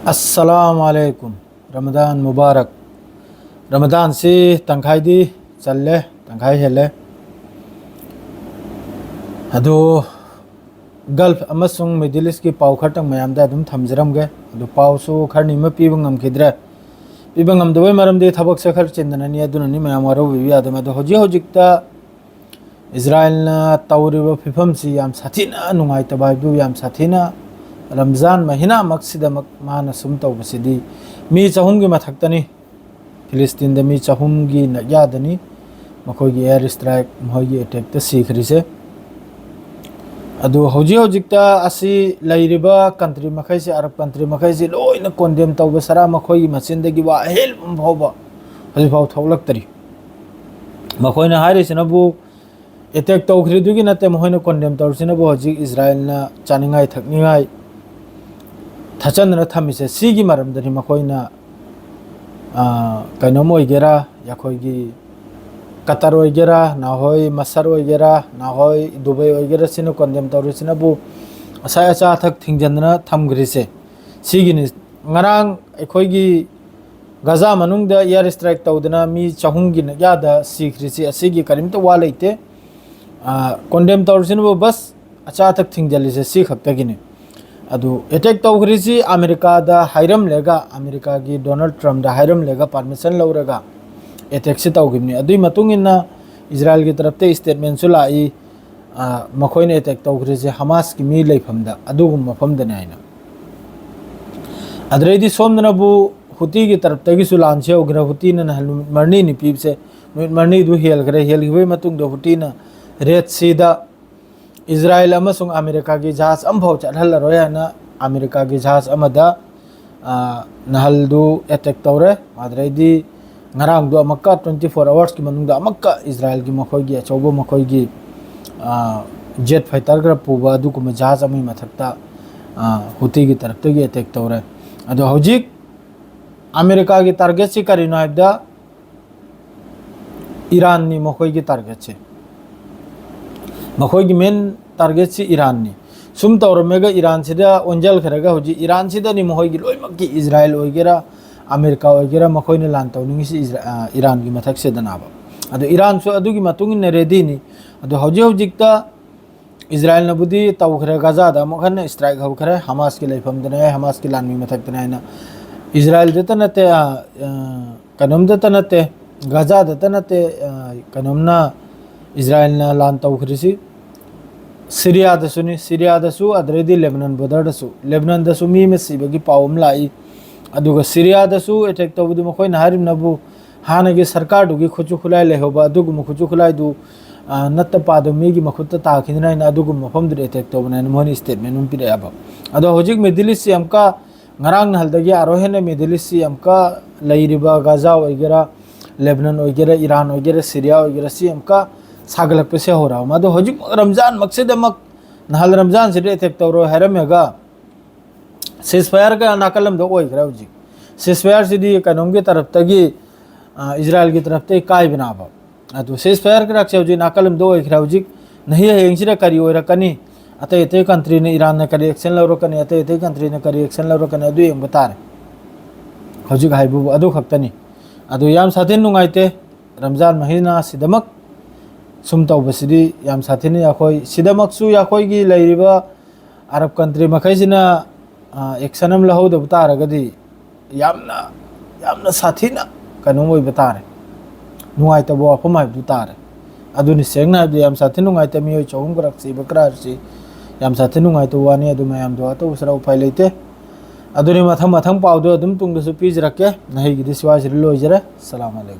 अस्सलामुअलैकुम रमदान मुबारक। रमदान से तंखाई चले तंखाई हेले अदो गल्फ अमसुंग मिडिल ईस्ट की पाव खरतंग मयामदा अदुम थमजरमगे अदो पावसु खरनी म पीब ngamkhidre पीब ngamदबय मरमदे थबक से खर चिंदननी अदुननी मयाम वारो विवि आदम अदो होजिकता इजराइल ना तौरिब फिफम सी याम साथीना नुंगाइतबा हाइबु याम साथीना रमजान महीना मक्सिदमक माना सुम तौबसिदी मी चहुमगी मथक्तनी फिलिस्तीन द मी चहुमगी नयादनी मखोगी एयर स्ट्राइक महोगी अटैक त सीखरिसे अदो होजिकता असि लैरिबा कंट्री मखै से अरब कंट्री मखै से लोइना कोंडेम तौब सरा मखोगी मचिनदगी वा हेल भौबा हजिफाव थौलक्तरी मखोइना हारिसिनबु अटैक तौखरिदुगी नते महोइना कोंडेम तौरसिनबु होजिक इजराइल ना चानिंगाई थकनिगाई थचंदना थमिसे सीगी मरमदनी मखोइना कइनोम ओइगेरा याखोइगी कतर ओइगेरा नाहोय मसर ओइगेरा नाहोय दुबई ओइगेरा सिनो कोंडेम तौरिसिनबु असाय अचा थक थिंगजनना थमग्रिसे सीगिनि ngarang अखोइगी गजा मनुंगदा एयर स्ट्राइक तौदना मी चहुंगी यादा सीखरिसे असिगी करिमता वा लेते कोंडेम तौरिसिनबु बस अचा थक थिंगजलिसे सी खक्तगिनि अदु अटैक तौखरिसी अमेरिका दा हाइरम लेगा अमेरिका की डोनाल्ड ट्रम्प दा हाइरम लेगा परमिशन लौरगा अटैक से तौगिमनी अदुई मतुंग इन्ना इजराइल की तरफ ते स्टेटमेंट सुलाई मखोइने अटैक तौखरिसी हमास की मी लेफमदा अदुगुम मफमदने आइना अदरेदी सोमदनबु हुती की तरफ तगी सुलानसे उग्र हुती न मरनी नि पीबसे मरनी दु हेल गरे हेल गिबै मतुंग दो हुती न रेड सी दा इजराइल अमसुंग अमेरिका की जहाज अमफाव चलहलरोयना अमेरिका की जहाज अमदा नहलदु attack तौरे माद्रेदी ngarang du amakka 24 hours की मनुंगदा अमक्का इजराइल की मखोगी अचौबो मखोगी जेट फाइटर ग्रा पुबा दु कुम जहाज अमी मथक्ता हुती की तरफ तगी अटैक तौरे अदो हौजिक अमेरिका की टारगेट से करिनो हाइबदा ईरान नि मखोगी टारगेट से मखोगी मेन टारगेट से ईरान नि सुम तौरमेगा ईरान सिदा ओंजल खरगा होजी ईरान सिदा नि मखोगी लोइमक्की इजराइल ओइगेरा अमेरिका ओइगेरा मखोइने लान तौनिंगसी ईरान की मथक से दनाबा अदो ईरान सो अदुगी मतुंगिन रेडी नि अदो होजिकता इजराइल नबुदी तौखरे गजा दा मखन स्ट्राइक हौखरे हमास की लेफम दने हमास की लान मी मथक दने ना इजराइल दत नते कनम दत नते गजा दत नते कनमना इजराइल ना लान तौखरिसी सीरिया दसु अदरेदी लेबनान बॉर्डर दसु लेबनान दसु मी में सिबगी पावम लाई अदुगा सीरिया दसु अटैक तौबदु मखोइ नारिम नबु हानगे सरकार दुगी खुचु खुलाय लेहोबा अदुगु मखुचु खुलाय दु नत्त पादो मीगी मखुत्त ताखिनना अदुगु मफम दु अटैक तौबना मोहन स्टेटमेंट नुम पिरे अब अदो होजिक मिडिल ईस्ट अमका ngarang नहलदगी आरोहेने मिडिल ईस्ट अमका लैरिबा गजा ओइगेरा लेबनान ओइगेरा ईरान ओइगेरा सीरिया ओइगेरा सी अमका सागलक पे से हो रहा मदो होजिक रमजान मकसदमक नहल रमजान से अटैक तौरो हैरमेगा सीजफायर का नाकलम दो ओइगरा होजिक सीजफायर सिदी कनोम की तरफ तगी इजराइल की तरफ ते काय बनाबा अदो सीजफायर का रक्षे होजिक नाकलम दो ओइगरा होजिक नहीं है हेंगसिरा करी ओइरा कनी अते अते कंट्री ने ईरान ने करी एक्शन लौरो कनी अते अते कंट्री ने करी एक्शन लौरो कनी अदु यम बतारे होजिक हाइबु अदु खक्तनी अदु याम साथेन नुंगाइते रमजान महीना सिदमक सुम तौबसिदी याम साथेनी याखोय सिदमकसु याखोयगी लैरिबा अरब कंट्री मखैसिना एक्शन अम लहौदब तारगदी यामना साथीना कनोम ओइ बतारे नुंगाइतबो अफम हाइबु तारे अदुनि सेंगना याम साथेन नुंगाइते मियोय चौम गरक्सी बकरारसी याम साथेन नुंगाइतो वानी अदु मयाम दो तो उसरा उपाय लेते अदुनि मथम पावदो अदुम तुंगदसु पिजरके नहिगिदि सिवासिरि लोइजरे अस्सलाम वालेकुम।